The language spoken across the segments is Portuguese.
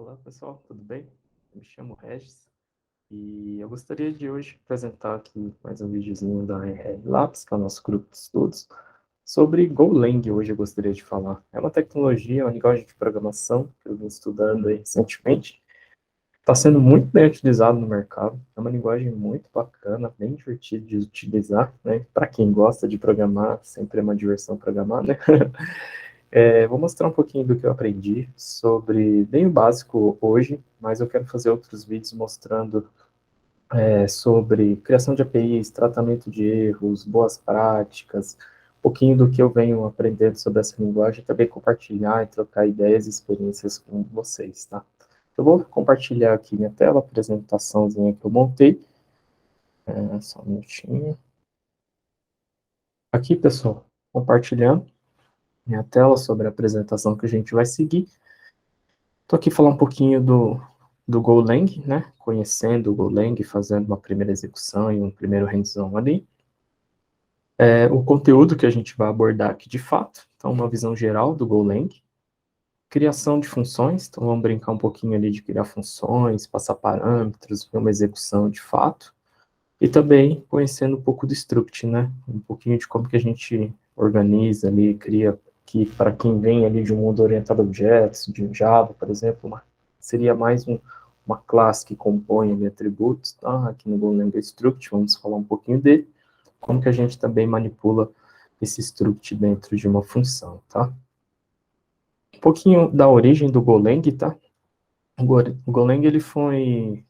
Olá pessoal, tudo bem? Eu me chamo Regis e eu gostaria de hoje apresentar aqui mais um videozinho da RR Labs, que é o nosso grupo de estudos, sobre Golang. Hoje eu gostaria de falar. É uma tecnologia, uma linguagem de programação que eu vim estudando aí recentemente. Está sendo muito bem utilizado no mercado. É uma linguagem muito bacana, bem divertida de utilizar, né? Para quem gosta de programar, sempre é uma diversão programar, né? Vou mostrar um pouquinho do que eu aprendi sobre, bem o básico hoje, mas eu quero fazer outros vídeos mostrando sobre criação de APIs, tratamento de erros, boas práticas, um pouquinho do que eu venho aprendendo sobre essa linguagem, também compartilhar e trocar ideias e experiências com vocês, tá? Eu vou compartilhar aqui minha tela, a apresentaçãozinha que eu montei. Só um minutinho. Aqui, pessoal, compartilhando minha tela sobre a apresentação que a gente vai seguir. Estou aqui falando um pouquinho do Golang, né? Conhecendo o Golang, fazendo uma primeira execução e um primeiro hands-on ali. O conteúdo que a gente vai abordar aqui de fato, então uma visão geral do Golang. Criação de funções, então vamos brincar um pouquinho ali de criar funções, passar parâmetros, ver uma execução de fato. E também conhecendo um pouco do Struct, né? Um pouquinho de como que a gente organiza ali, cria, que para quem vem ali de um mundo orientado a objetos, de Java, por exemplo, seria mais uma classe que compõe ali atributos, tá? Aqui no Golang Struct, vamos falar um pouquinho dele, como que a gente também manipula esse Struct dentro de uma função, tá? Um pouquinho da origem do Golang, tá? O Golang, ele foi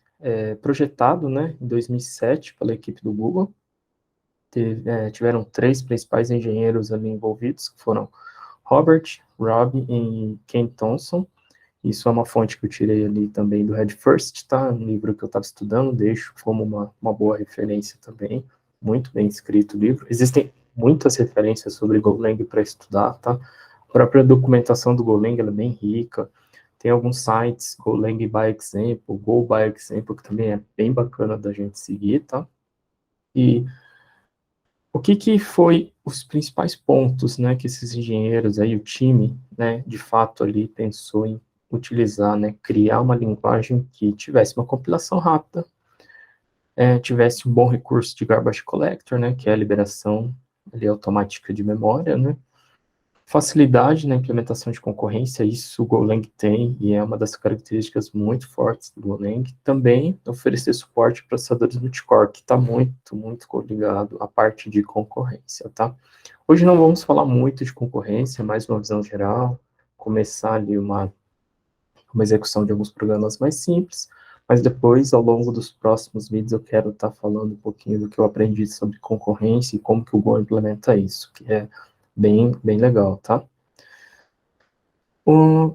projetado, né, em 2007 pela equipe do Google. Tiveram três principais engenheiros ali envolvidos, que foram Robert, Rob e Ken Thompson. Isso é uma fonte que eu tirei ali também do Head First, tá? Um livro que eu estava estudando, deixo como uma boa referência também. Muito bem escrito o livro. Existem muitas referências sobre Golang para estudar, tá? A própria documentação do Golang ela é bem rica. Tem alguns sites, Golang by Example, Go by Example, que também é bem bacana da gente seguir, tá? E o que foi os principais pontos, né, que esses engenheiros aí, o time, né, de fato ali pensou em utilizar, né, criar uma linguagem que tivesse uma compilação rápida, tivesse um bom recurso de garbage collector, né, que é a liberação ali automática de memória, né, facilidade na implementação de concorrência, isso o Golang tem, e é uma das características muito fortes do Golang. Também oferecer suporte a processadores multicore, que está muito ligado à parte de concorrência, tá? Hoje não vamos falar muito de concorrência, mais uma visão geral, começar ali uma execução de alguns programas mais simples, mas depois, ao longo dos próximos vídeos, eu quero estar falando um pouquinho do que eu aprendi sobre concorrência e como que o Go implementa isso, que é bem legal, tá?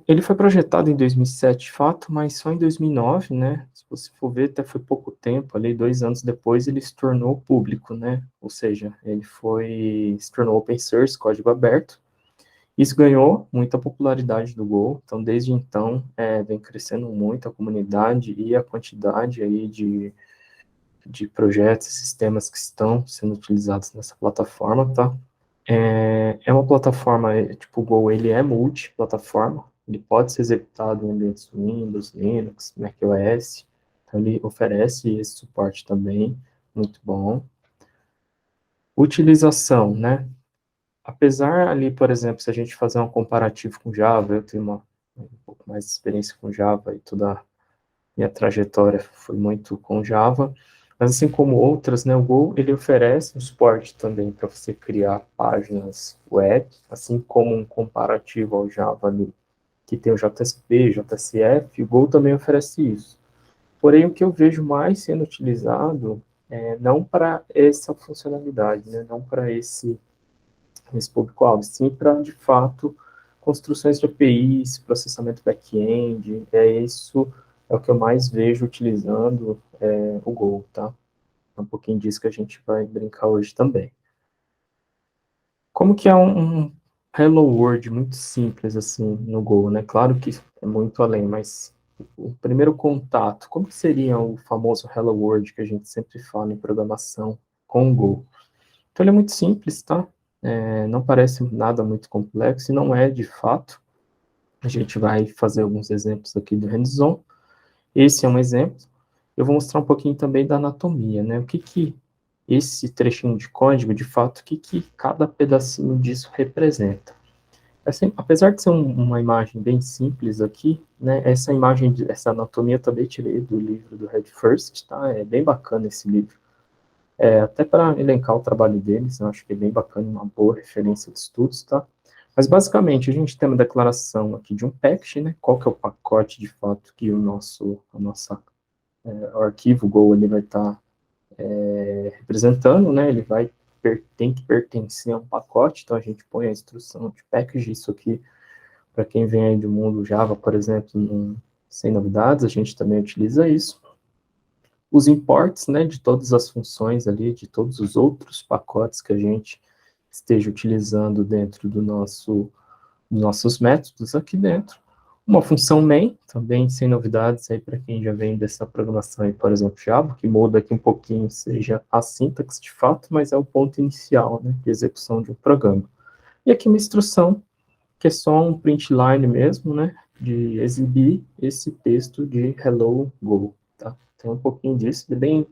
Ele foi projetado em 2007, de fato, mas só em 2009, né? Se você for ver, até foi pouco tempo, ali 2 anos depois, ele se tornou público, né? Ou seja, se tornou open source, código aberto. Isso ganhou muita popularidade do Go, então desde então vem crescendo muito a comunidade e a quantidade aí de projetos e sistemas que estão sendo utilizados nessa plataforma, tá? É uma plataforma, tipo o Go, ele é multiplataforma, ele pode ser executado em ambientes Windows, Linux, macOS, então ele oferece esse suporte também, muito bom. Utilização, né? Apesar ali, por exemplo, se a gente fazer um comparativo com Java, eu tenho um pouco mais de experiência com Java e toda a minha trajetória foi muito com Java, mas assim como outras, né, o Go, ele oferece um suporte também para você criar páginas web, assim como um comparativo ao Java ali, que tem o JSP, JSF, o Go também oferece isso. Porém, o que eu vejo mais sendo utilizado não para essa funcionalidade, né, não para esse público-alvo, sim para, de fato, construções de APIs, processamento back-end, isso é o que eu mais vejo utilizando o Go, tá? É um pouquinho disso que a gente vai brincar hoje também. Como que é um Hello World muito simples, assim, no Go, né? Claro que é muito além, mas o primeiro contato, como que seria o famoso Hello World que a gente sempre fala em programação com o Go? Então, ele é muito simples, tá? Não parece nada muito complexo, e não é de fato. A gente vai fazer alguns exemplos aqui do hands-on. Esse é um exemplo. Eu vou mostrar um pouquinho também da anatomia, né? O que que esse trechinho de código, de fato, o que que cada pedacinho disso representa. Assim, apesar de ser uma imagem bem simples aqui, né, essa imagem, essa anatomia eu também tirei do livro do Red First, tá? É bem bacana esse livro. Até para elencar o trabalho deles, eu acho que é bem bacana, uma boa referência de estudos, tá? Mas, basicamente, a gente tem uma declaração aqui de um package, né? Qual que é o pacote, de fato, que o arquivo Go ele vai estar representando, né? Ele tem que pertencer a um pacote, então a gente põe a instrução de package, isso aqui, para quem vem aí do mundo Java, por exemplo, sem novidades, a gente também utiliza isso. Os imports, né, de todas as funções ali, de todos os outros pacotes que a gente esteja utilizando dentro dos nossos métodos aqui dentro. Uma função main, também sem novidades aí para quem já vem dessa programação aí, por exemplo, Java, que muda aqui um pouquinho, seja a sintaxe de fato, mas é o ponto inicial, né, de execução de um programa. E aqui uma instrução, que é só um print line mesmo, né, de exibir esse texto de hello Go, tá? Tem um pouquinho disso, bem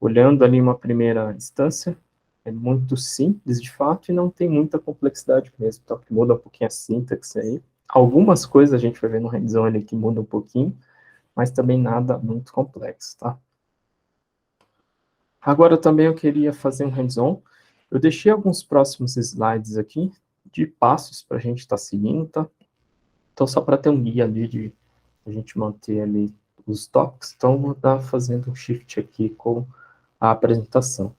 olhando ali uma primeira instância, é muito simples de fato e não tem muita complexidade mesmo, tá? Que muda um pouquinho a sintaxe aí. Algumas coisas a gente vai ver no hands-on ali que muda um pouquinho, mas também nada muito complexo, tá? Agora também eu queria fazer um hands-on. Eu deixei alguns próximos slides aqui de passos para a gente estar seguindo, tá? Então, só para ter um guia ali de a gente manter ali os tópicos, então vou estar fazendo um shift aqui com a apresentação.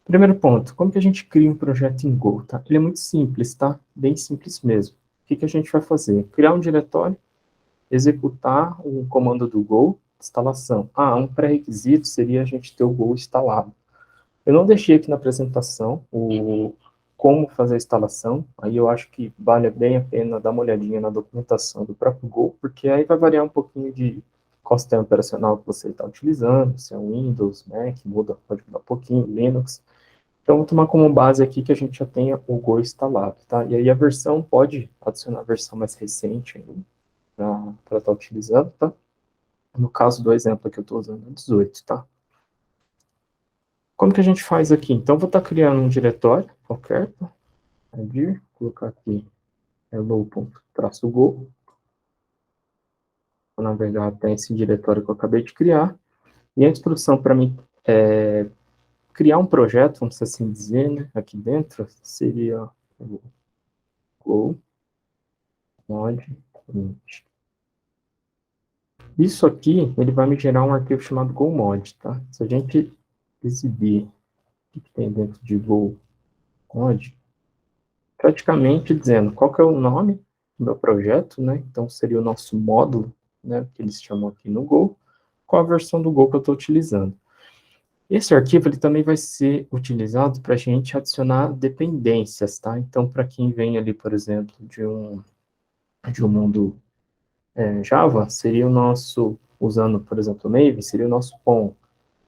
Primeiro ponto, como que a gente cria um projeto em Go, tá? Ele é muito simples, tá? Bem simples mesmo. O que que a gente vai fazer? Criar um diretório, executar o comando do Go, instalação. Um pré-requisito seria a gente ter o Go instalado. Eu não deixei aqui na apresentação como fazer a instalação, aí eu acho que vale bem a pena dar uma olhadinha na documentação do próprio Go, porque aí vai variar um pouquinho de qual sistema operacional que você está utilizando, se é um Windows, Mac, pode mudar um pouquinho, Linux. Então, vou tomar como base aqui que a gente já tenha o Go instalado, tá? E aí a versão pode adicionar a versão mais recente para estar utilizando, tá? No caso do exemplo que eu estou usando, é 18, tá? Como que a gente faz aqui? Então, vou estar criando um diretório qualquer, tá? Vir, colocar aqui hello.go, vou navegar até esse diretório que eu acabei de criar, e a instrução para mim criar um projeto, vamos assim dizer, né, aqui dentro, seria o go mod int. Isso aqui, ele vai me gerar um arquivo chamado GoMod, tá? Se a gente exibir o que tem dentro de GoMod, praticamente dizendo qual que é o nome do meu projeto, né? Então, seria o nosso módulo, né? Que eles chamam aqui no Go, qual a versão do Go que eu estou utilizando. Esse arquivo, ele também vai ser utilizado para a gente adicionar dependências, tá? Então, para quem vem ali, por exemplo, de um mundo Java, seria o nosso, usando, por exemplo, o Maven, seria o nosso POM,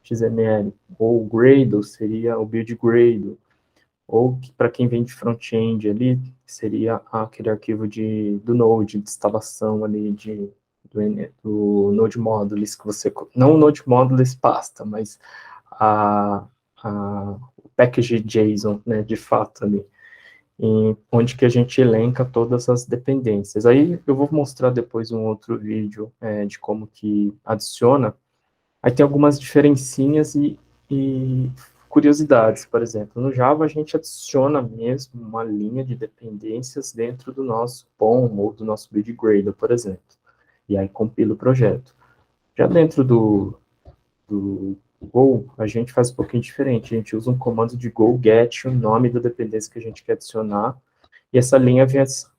XML, ou o Gradle seria o build Gradle, ou para quem vem de front-end ali, seria aquele arquivo do Node, de instalação ali do Node Modules, que você, não o Node Modules pasta, mas o package JSON, né, de fato ali, onde que a gente elenca todas as dependências. Aí eu vou mostrar depois um outro vídeo de como que adiciona. Aí tem algumas diferencinhas e curiosidades, por exemplo. No Java, a gente adiciona mesmo uma linha de dependências dentro do nosso POM ou do nosso build Gradle, por exemplo. E aí compila o projeto. Já dentro do Go, a gente faz um pouquinho diferente. A gente usa um comando de go get o nome da dependência que a gente quer adicionar, e essa linha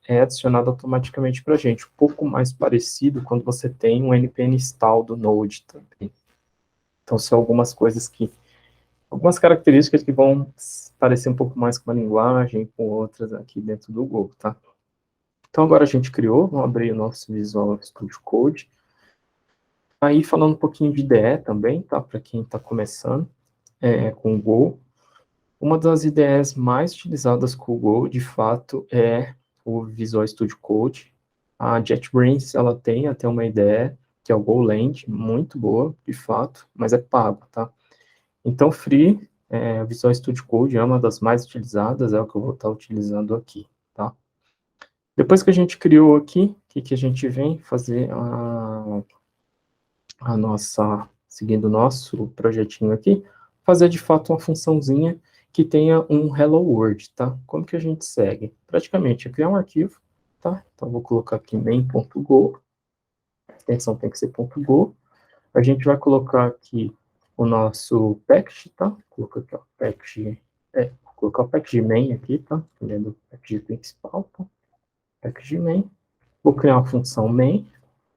é adicionada automaticamente para a gente. Um pouco mais parecido quando você tem um npm install do Node também. Então, são algumas características que vão parecer um pouco mais com uma linguagem, com outras aqui dentro do Go, tá? Então, agora a gente criou, vamos abrir o nosso Visual Studio Code. Aí, falando um pouquinho de IDE também, tá? Para quem está começando com o Go. Uma das IDEs mais utilizadas com o Go, de fato, é o Visual Studio Code. A JetBrains, ela tem até uma ideia, que é o Golang, muito boa, de fato, mas é pago, tá? Então, Free, Visual Studio Code é uma das mais utilizadas, é o que eu vou estar utilizando aqui, tá? Depois que a gente criou aqui, o que a gente vem fazer a nossa, seguindo o nosso projetinho aqui, fazer de fato uma funçãozinha que tenha um Hello World, tá? Como que a gente segue? Praticamente é criar um arquivo, tá? Então, vou colocar aqui main.go, a extensão tem que ser .go. A gente vai colocar aqui o nosso package, tá? Vou colocar aqui, ó, package, vou colocar o package main aqui, tá? Ele é do package principal, tá? Package main. Vou criar uma função main,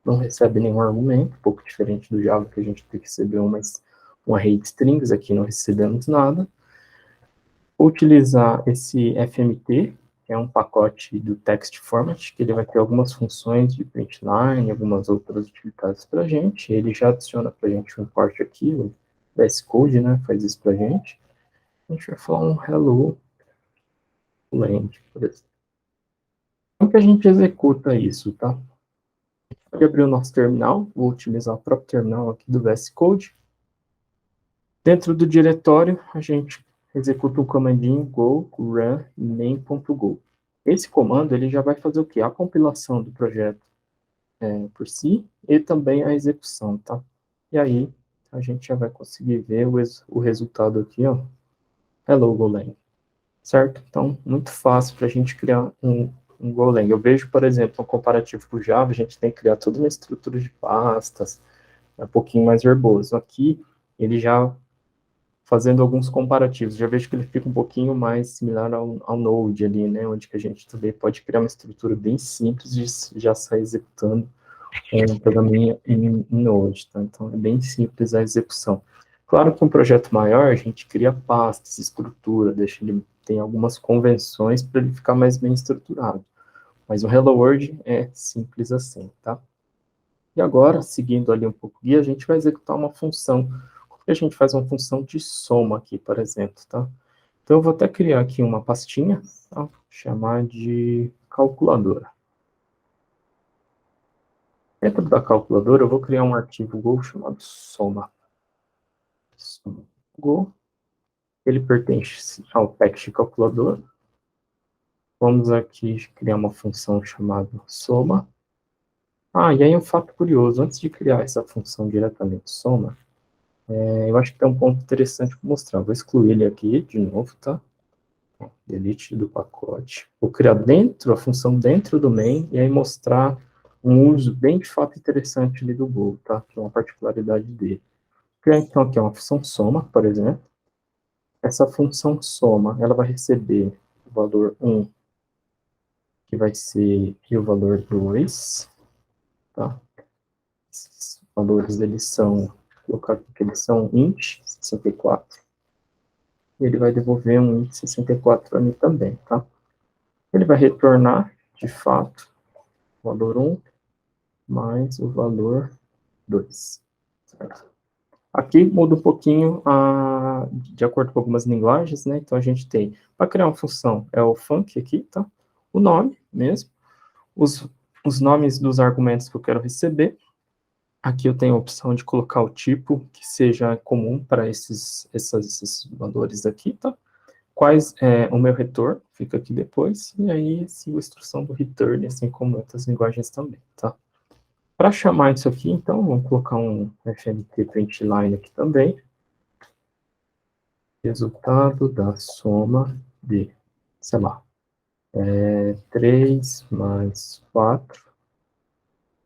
não recebe nenhum argumento, um pouco diferente do Java, que a gente tem que receber um array de strings, aqui não recebemos nada. Vou utilizar esse FMT, que é um pacote do text format, que ele vai ter algumas funções de printline, algumas outras utilidades para a gente. Ele já adiciona para a gente um import aqui, o VS Code, né, faz isso para a gente. A gente vai falar um hello land, por exemplo. Como que a gente executa isso, tá? Pode abrir o nosso terminal, vou utilizar o próprio terminal aqui do VS Code. Dentro do diretório, a gente executa o comandinho go run main.go. Esse comando ele já vai fazer o quê? A compilação do projeto por si e também a execução, tá? E aí a gente já vai conseguir ver o resultado aqui, ó. Hello, Golang. Certo? Então, muito fácil para a gente criar um Golang. Eu vejo, por exemplo, um comparativo com o Java, a gente tem que criar toda uma estrutura de pastas, um pouquinho mais verboso. Aqui, ele já fazendo alguns comparativos, já vejo que ele fica um pouquinho mais similar ao Node ali, né, onde que a gente também pode criar uma estrutura bem simples e já sair executando um programinha em Node, tá? Então, é bem simples a execução. Claro que um projeto maior, a gente cria pastas, estrutura, deixa ele, tem algumas convenções para ele ficar mais bem estruturado. Mas o Hello World é simples assim, tá? E agora, seguindo ali um pouco o guia, a gente vai executar uma função. Como que a gente faz uma função de soma aqui, por exemplo, tá? Então, eu vou até criar aqui uma pastinha, tá? Chamar de calculadora. Dentro da calculadora, eu vou criar um arquivo Go chamado soma. Soma Go. Ele pertence ao package calculador. Vamos aqui criar uma função chamada soma. Ah, e aí um fato curioso, antes de criar essa função diretamente soma, eu acho que tem um ponto interessante para mostrar. Vou excluir ele aqui de novo, tá? Delete do pacote. Vou criar a função dentro do main, e aí mostrar um uso bem de fato interessante ali do Go, tá? Que é uma particularidade dele. Criar então aqui uma função soma, por exemplo. Essa função soma, ela vai receber o valor 1, que vai ser e o valor 2, tá? Esses valores, eles são, vou colocar aqui que eles são int 64, e ele vai devolver um int 64 para mim também, tá? Ele vai retornar, de fato, o valor 1 mais o valor 2, certo? Aqui muda um pouquinho de acordo com algumas linguagens, né? Então a gente tem, para criar uma função, é o func aqui, tá? O nome mesmo, os nomes dos argumentos que eu quero receber. Aqui eu tenho a opção de colocar o tipo que seja comum para esses valores aqui, tá? Quais o meu retorno, fica aqui depois, e aí sigo a instrução do return, assim como outras linguagens também, tá? Para chamar isso aqui, então, vamos colocar um fmt println aqui também. Resultado da soma de, sei lá, 3 mais 4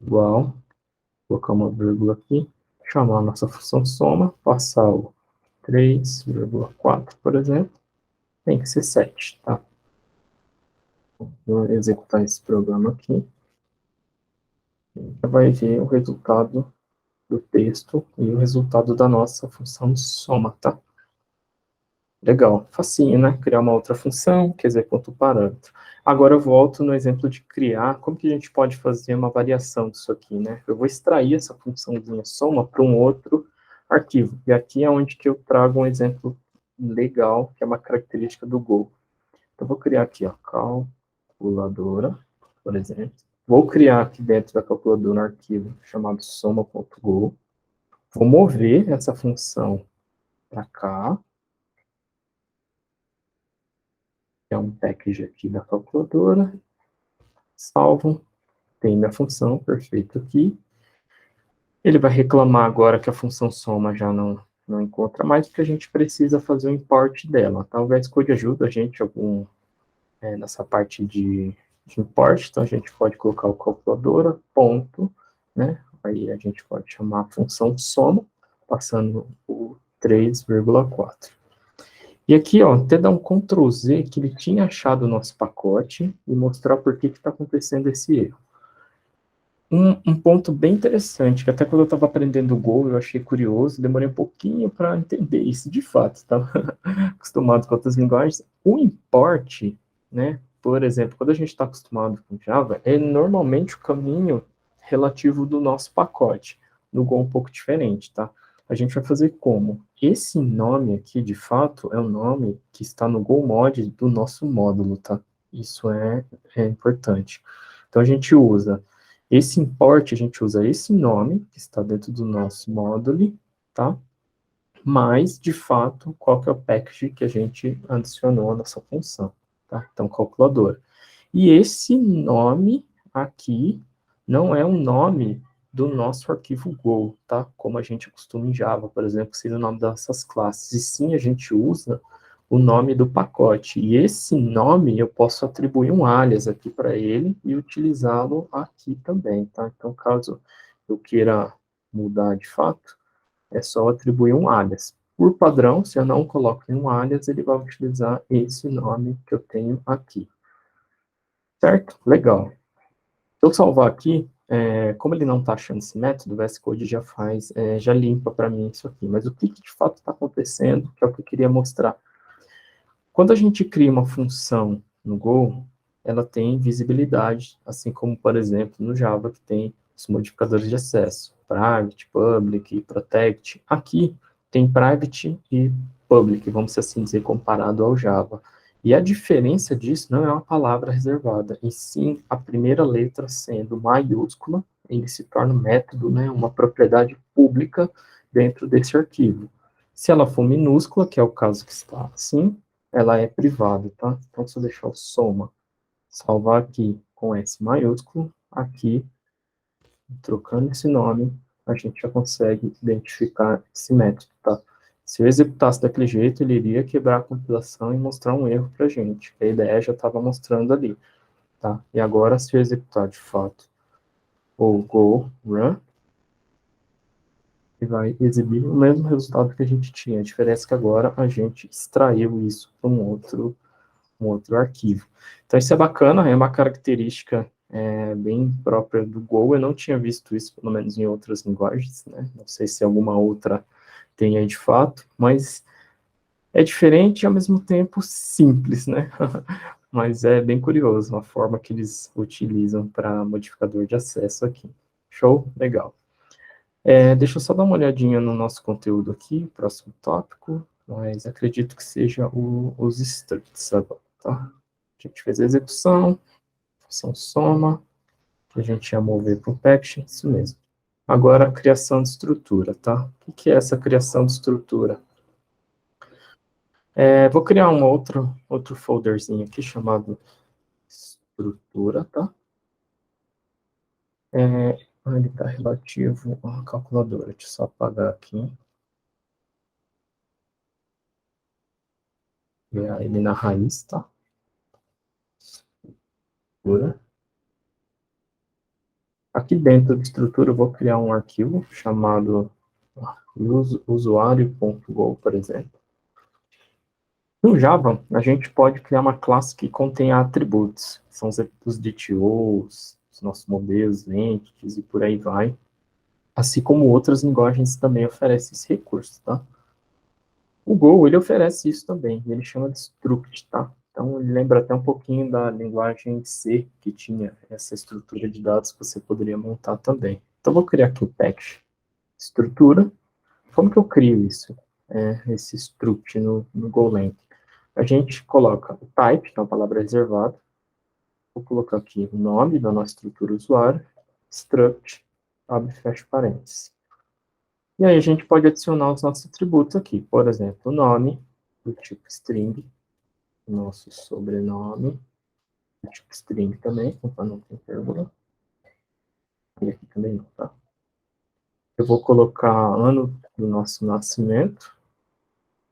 igual, colocar uma vírgula aqui, chamar a nossa função soma, passar o 3,4, por exemplo, tem que ser 7, tá? Vou executar esse programa aqui. Vai ver o resultado do texto e o resultado da nossa função soma, tá? Legal, facinho, né? Criar uma outra função, que executa o parâmetro. Agora eu volto no exemplo de criar, como que a gente pode fazer uma variação disso aqui, né? Eu vou extrair essa funçãozinha soma para um outro arquivo. E aqui é onde que eu trago um exemplo legal, que é uma característica do Go. Então, eu vou criar aqui, ó, calculadora, por exemplo. Vou criar aqui dentro da calculadora um arquivo chamado soma.go. Vou mover essa função para cá, que é um package aqui da calculadora. Salvo. Tem minha função, perfeito aqui. Ele vai reclamar agora que a função soma já não encontra mais, porque a gente precisa fazer o import dela. Tá? O VS Code ajuda a gente nessa parte de import, então a gente pode colocar o calculadora, ponto, né? Aí a gente pode chamar a função soma, passando o 3,4. E aqui, ó, até dar um Ctrl Z, que ele tinha achado o nosso pacote, e mostrar por que está acontecendo esse erro. Um ponto bem interessante, que até quando eu estava aprendendo o Go, eu achei curioso, demorei um pouquinho para entender isso de fato, estava acostumado com outras linguagens. O import, né, por exemplo, quando a gente está acostumado com Java, é normalmente o caminho relativo do nosso pacote. No Go é um pouco diferente, tá? A gente vai fazer como? Esse nome aqui, de fato, é o nome que está no Go Mod do nosso módulo, tá? Isso é importante. Então, a gente usa esse import, a gente usa esse nome, que está dentro do nosso módulo, tá? Mas, de fato, qual que é o package que a gente adicionou nessa função, tá? Então, calculadora. E esse nome aqui não é um nome do nosso arquivo Go, tá? Como a gente costuma em Java, por exemplo, seria o nome dessas classes. E sim, a gente usa o nome do pacote. E esse nome eu posso atribuir um alias aqui para ele e utilizá-lo aqui também, tá? Então, caso eu queira mudar de fato, é só atribuir um alias. Por padrão, se eu não coloco um alias, ele vai utilizar esse nome que eu tenho aqui. Certo? Legal. Se eu salvar aqui, como ele não está achando esse método, o VS Code já faz, já limpa para mim isso aqui. Mas o que de fato está acontecendo, que é o que eu queria mostrar. Quando a gente cria uma função no Go, ela tem visibilidade, assim como, por exemplo, no Java, que tem os modificadores de acesso, private, public, protect. Aqui tem private e public, vamos assim dizer, comparado ao Java. E a diferença disso não é uma palavra reservada, e sim a primeira letra sendo maiúscula, ele se torna um método, né, uma propriedade pública dentro desse arquivo. Se ela for minúscula, que é o caso que está assim, ela é privada, tá? Então, se eu deixar o soma, salvar aqui com S maiúsculo, aqui, trocando esse nome, a gente já consegue identificar esse método, tá? Se eu executasse daquele jeito, ele iria quebrar a compilação e mostrar um erro para a gente. A ideia já estava mostrando ali, tá? E agora, se eu executar de fato o go run, ele vai exibir o mesmo resultado que a gente tinha. A diferença é que agora a gente extraiu isso para um outro arquivo. Então, isso é bacana, é uma característica bem própria do Go. Eu não tinha visto isso, pelo menos em outras linguagens, né? Não sei se alguma outra tem aí de fato, mas é diferente e, ao mesmo tempo, simples, né? Mas é bem curioso a forma que eles utilizam para modificador de acesso aqui. Show? Legal. Deixa eu só dar uma olhadinha no nosso conteúdo aqui, próximo tópico, mas acredito que seja os structs agora, tá? A gente fez a execução, função soma, que a gente ia mover para o package, isso mesmo. Agora, a criação de estrutura, tá? O que é essa criação de estrutura? Vou criar um outro folderzinho aqui chamado estrutura, tá? Ele está relativo à calculadora. Deixa eu só apagar aqui. Criar ele na raiz, tá? Estrutura. Aqui dentro da estrutura eu vou criar um arquivo chamado usuário.go, por exemplo. No Java, a gente pode criar uma classe que contém atributos, que são os DTOs, os nossos modelos, entities e por aí vai. Assim como outras linguagens também oferecem esse recurso, tá? O Go, ele oferece isso também, ele chama de struct, tá? Então, ele lembra até um pouquinho da linguagem C, que tinha essa estrutura de dados que você poderia montar também. Então, vou criar aqui o package estrutura. Como que eu crio isso? Esse struct no Golang. A gente coloca o type, que é uma palavra reservada, Vou colocar aqui o nome da nossa estrutura usuário, struct, abre e fecha parênteses. E aí a gente pode adicionar os nossos atributos aqui, por exemplo, o nome, do tipo string, nosso sobrenome, do tipo string também, para não ter vírgula. E aqui também não, tá? Eu vou colocar ano do nosso nascimento.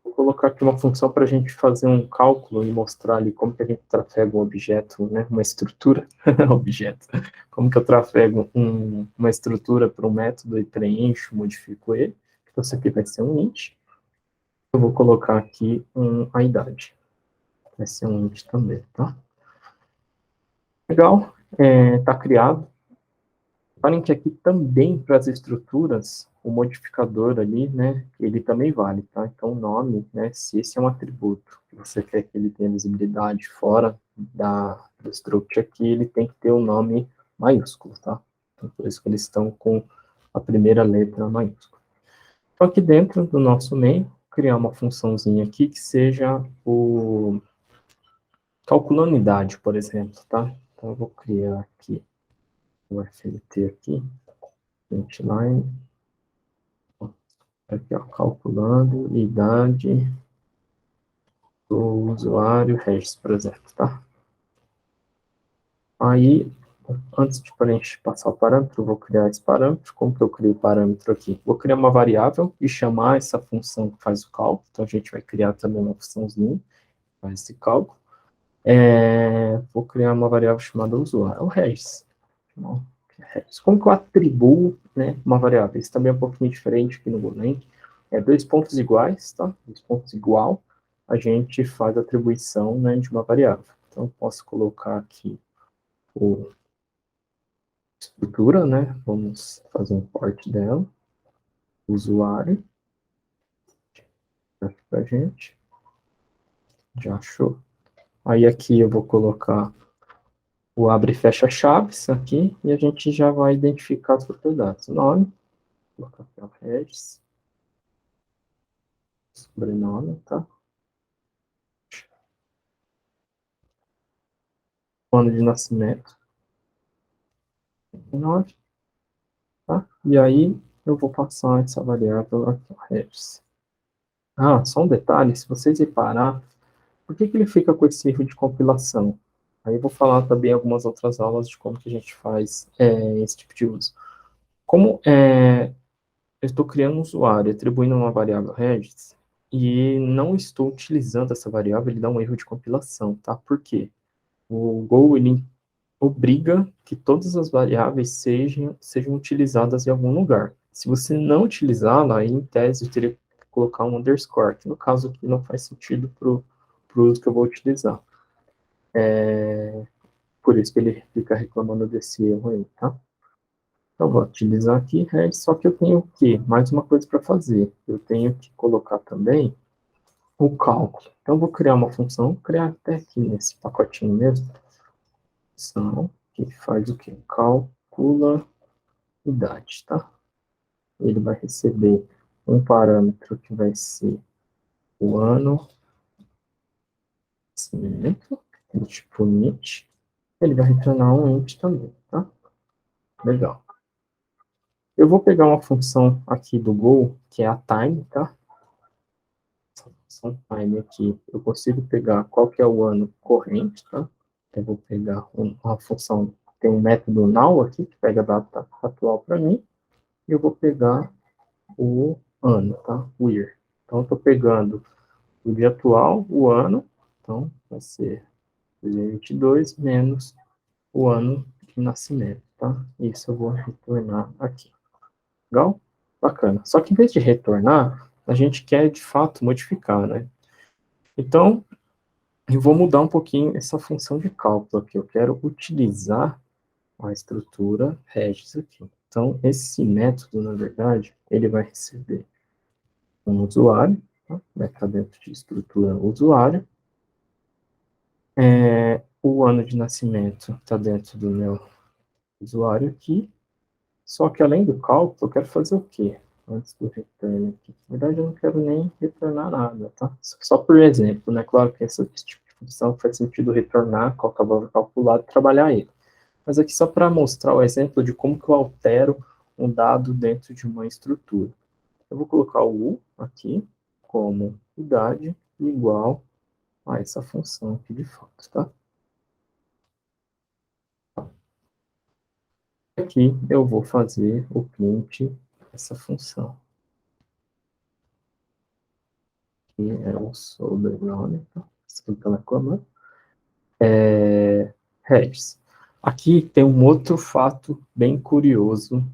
Vou colocar aqui uma função para a gente fazer um cálculo e mostrar ali como que a gente trafega um objeto, né, uma estrutura, objeto, como que eu trafego uma estrutura para um método e preencho, modifico ele. Então, isso aqui vai ser um int. Eu vou colocar aqui a idade. Vai ser um int também, tá? Legal, tá criado. Reparem que aqui também, para as estruturas, o modificador ali, né, ele também vale, tá? Então, o nome, né, se esse é um atributo que você quer que ele tenha visibilidade fora do struct aqui, ele tem que ter o nome maiúsculo, tá? Então, por isso que eles estão com a primeira letra maiúscula. Então, aqui dentro do nosso main, criar uma funçãozinha aqui que seja o calculando idade, por exemplo, tá? Então, eu vou criar aqui o FLT aqui, line, aqui, ó, calculando idade do usuário Regis, por exemplo, tá? Aí, antes de preencher, passar o parâmetro, eu vou criar esse parâmetro. Como que eu crio o parâmetro aqui? Vou criar uma variável e chamar essa função que faz o cálculo. Então, a gente vai criar também uma funçãozinha que faz esse cálculo. Vou criar uma variável chamada usuário, o Regis. Como que eu atribuo, né, uma variável? Isso também é um pouquinho diferente aqui no Golang. Dois pontos iguais, tá? Dois pontos igual, a gente faz a atribuição, né, de uma variável. Então, eu posso colocar aqui a estrutura, né? Vamos fazer um import dela. Usuário. Aqui pra gente. Já achou. Aí aqui eu vou colocar o abre e fecha chaves aqui, e a gente já vai identificar as propriedades. Nome, vou colocar aqui o Regis, sobrenome, tá? Ano de nascimento, 9, tá? E aí eu vou passar essa variável aqui, o Regis. Ah, só um detalhe, se vocês reparar, por que ele fica com esse erro de compilação? Aí eu vou falar também algumas outras aulas de como que a gente faz esse tipo de uso. Como eu estou criando um usuário, atribuindo uma variável Regis, e não estou utilizando essa variável, ele dá um erro de compilação, tá? Por quê? O Go, ele obriga que todas as variáveis sejam utilizadas em algum lugar. Se você não utilizá-la, aí, em tese, eu teria que colocar um underscore, que no caso aqui não faz sentido para o uso que eu vou utilizar. Por isso que ele fica reclamando desse erro aí, tá? Então, eu vou utilizar aqui Red, só que eu tenho o quê? Mais uma coisa para fazer. Eu tenho que colocar também o cálculo. Então, eu vou criar uma função, criar até aqui nesse pacotinho mesmo, função que faz o quê? Calcula idade, tá? Ele vai receber um parâmetro que vai ser o ano, nascimento, tipo init, ele vai retornar um int também, tá? Legal. Eu vou pegar uma função aqui do Go, que é a time, tá? Essa função time aqui, eu consigo pegar qual que é o ano corrente, tá? Eu vou pegar uma função, tem um método now aqui, que pega a data atual para mim, e eu vou pegar o ano, tá? O year. Então, eu estou pegando o dia atual, o ano, então vai ser 2022 menos o ano de nascimento, tá? Isso eu vou retornar aqui. Legal? Bacana. Só que em vez de retornar, a gente quer de fato modificar, né? Então, eu vou mudar um pouquinho essa função de cálculo aqui. Eu quero utilizar a estrutura Regis aqui. Então, esse método, na verdade, ele vai receber um usuário, tá? Vai estar dentro de estrutura usuário. O ano de nascimento está dentro do meu usuário aqui. Só que além do cálculo, eu quero fazer o quê? Antes do return aqui. Na verdade, eu não quero nem retornar nada, tá? Só por exemplo, né? Claro que esse tipo de função faz sentido retornar qual que é o valor calculado e trabalhar ele. Mas aqui só para mostrar o exemplo de como que eu altero um dado dentro de uma estrutura. Eu vou colocar o U aqui como idade igual a essa função aqui de fato, tá? Aqui eu vou fazer o print dessa função. Que é o sobrenome, tá? Escrito na cama. Regis. Aqui tem um outro fato bem curioso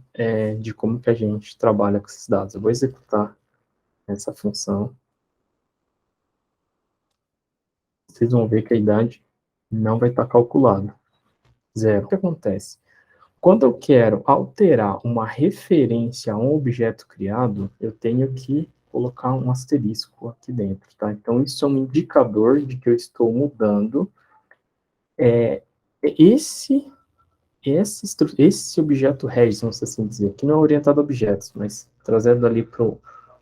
de como que a gente trabalha com esses dados. Eu vou executar essa função. Vocês vão ver que a idade não vai estar calculada. Zero. O que acontece? Quando eu quero alterar uma referência a um objeto criado, eu tenho que colocar um asterisco aqui dentro, tá? Então, isso é um indicador de que eu estou mudando esse objeto regis, vamos assim dizer, que não é orientado a objetos, mas trazendo ali para o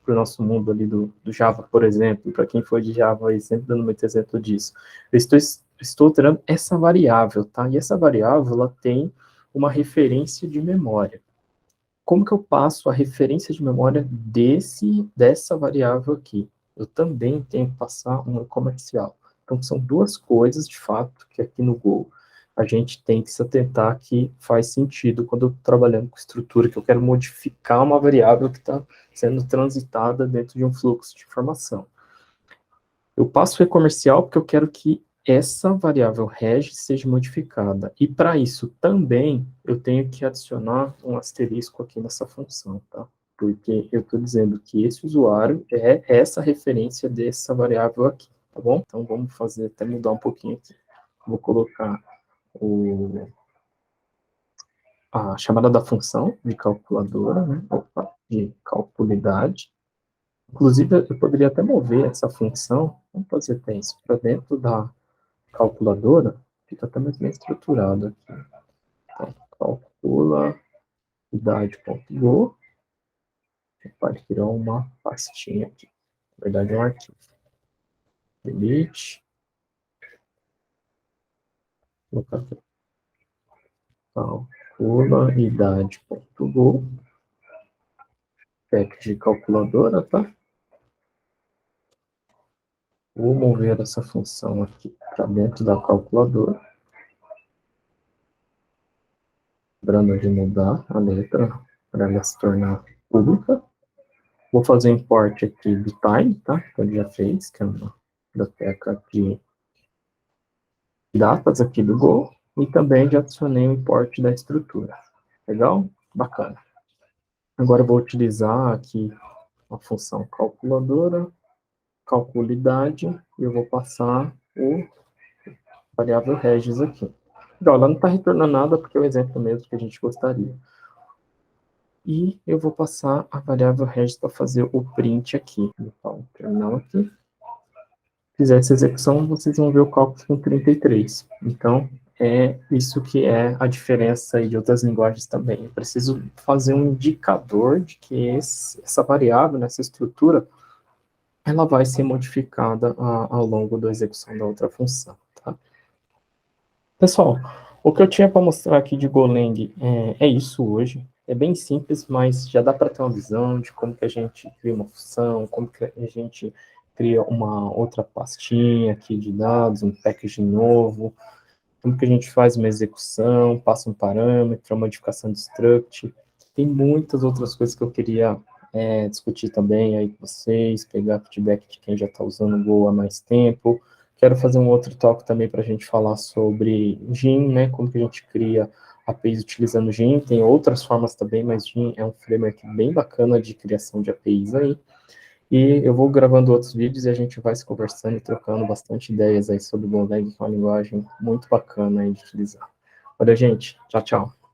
nosso mundo ali do Java, por exemplo, para quem for de Java, aí, sempre dando muito exemplo disso. Eu estou alterando essa variável, tá? E essa variável, ela tem uma referência de memória. Como que eu passo a referência de memória dessa variável aqui? Eu também tenho que passar uma comercial. Então, são duas coisas, de fato, que aqui no Go a gente tem que se atentar que faz sentido quando eu estou trabalhando com estrutura, que eu quero modificar uma variável que está sendo transitada dentro de um fluxo de informação. Eu passo o e-comercial porque eu quero que essa variável reg seja modificada. E para isso também eu tenho que adicionar um asterisco aqui nessa função, tá? Porque eu estou dizendo que esse usuário é essa referência dessa variável aqui, tá bom? Então vamos fazer, até mudar um pouquinho aqui. Vou colocar a chamada da função de calculadora, né? Opa, de calculidade. Inclusive, eu poderia até mover essa função, vamos fazer até isso, para dentro da calculadora, fica até mais bem estruturado aqui. Então, calcula idade.go, pode criar uma pastinha aqui, na verdade é um arquivo. Delete, calcula idade.go, pack de calculadora, tá? Vou mover essa função aqui para dentro da calculadora. Lembrando de mudar a letra para ela se tornar pública. Vou fazer import aqui do time, tá? Que ele já fez, que é uma biblioteca de datas aqui do Go. E também já adicionei o import da estrutura. Legal? Bacana. Agora eu vou utilizar aqui a função calculadora, calculidade, e eu vou passar o variável regis aqui. Ela não está retornando nada porque é o exemplo mesmo que a gente gostaria. E eu vou passar a variável regis para fazer o print aqui. Vou botar o terminal aqui. Fizer essa execução, vocês vão ver o cálculo com 33. Então, é isso que é a diferença de outras linguagens também. Eu preciso fazer um indicador de que essa variável, nessa estrutura, ela vai ser modificada ao longo da execução da outra função, tá? Pessoal, o que eu tinha para mostrar aqui de Golang é isso hoje. É bem simples, mas já dá para ter uma visão de como que a gente cria uma função, como que a gente cria uma outra pastinha aqui de dados, um package novo, como que a gente faz uma execução, passa um parâmetro, uma modificação de struct. Tem muitas outras coisas que eu queria discutir também aí com vocês, pegar feedback de quem já está usando o Go há mais tempo. Quero fazer um outro talk também para a gente falar sobre Gin, né, como que a gente cria APIs utilizando Gin. Tem outras formas também, mas Gin é um framework bem bacana de criação de APIs aí. E eu vou gravando outros vídeos e a gente vai se conversando e trocando bastante ideias aí sobre o Golang, que é uma linguagem muito bacana aí de utilizar. Valeu, gente. Tchau, tchau.